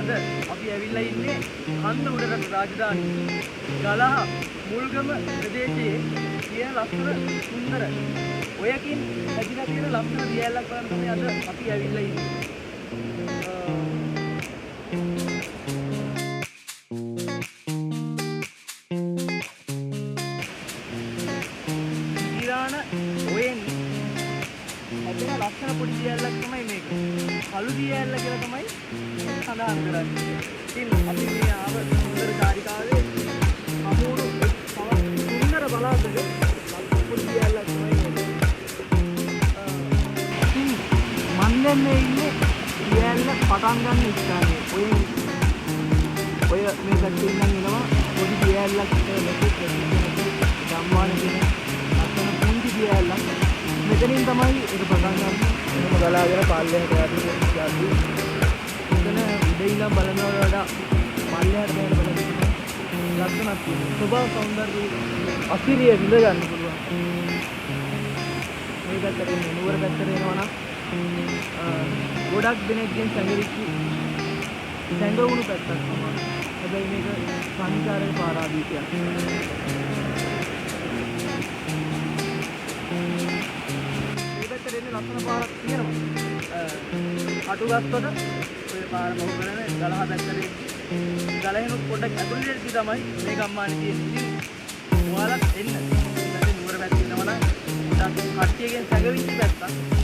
අද අපි ඇවිල්ලා ඉන්නේ කන්ද උඩරට රාජධානියේ ගලහ මුල්ගම ප්‍රදේශයේ තියෙන ලස්සන සුන්දර ඔයකින් හැදිලා තියෙන ලස්සන දියැලක් බලන්න තමයි අද අපි ඇවිල්ලා ඉන්නේ. ඊරාන ඔයෙන් හැදෙන ලස්සන පොඩි දියැලක් තමයි මේක. කළු දියැල්ල කියලා තමයි සඳහන් කරන්නේ. ඉතින් අපි මේ ආව සුන්දර චාරිකාවේ අමෝරු සුන්දර බලාපොරොත්තු පොඩි දියැලක් තමයි මේක. ඉතින් මන් දැන් මේ ඉන්නේ දියැල්ල පටන් ගන්න ස්ථානයේ. ඔය මේ පැත්තේ ඉඳන් එනවා පොඩි දියැල්ලක් ලොකු ධම්මාන කියන අතන පුංචි දියැල්ලක්. මෙතනින් තමයි ඒක පටන් ගන්න. එහෙම ගලාගෙන පල්ලෙහාට යන්නේ. එතන උඩ ඉඳන් බලනවට වඩා පල්ලෙහාට යන බලන්න ලස්සනක් තියෙනවා. ස්වභාව සෞන්දර්යය අසිරිය විඳ ගන්න පුළුවන්. මේ පැත්තට නුවර පැත්තට එනවා නම් ගොඩක් දෙනෙක්ගෙන් සැඟවුණු පැත්තක් තමයි. හැබැයි මේක සංචාරක පාරාදීසයක්. ලස්සන පාරක් තියෙනවා. අටුගස්වල ඔය පාර මොකද කරන්නේ? ගලහ පැත්තේ ගලහෙනුත් පොඩ්ඩක් ඇතුළේදී තමයි මේ ගම්මානේ තියෙන්නේ. ඔයාලත් එන්න. නුවර පැත්තේ ඉන්නවනම් කට්ටියගෙන් සැඟවිච්ච පැත්තක්.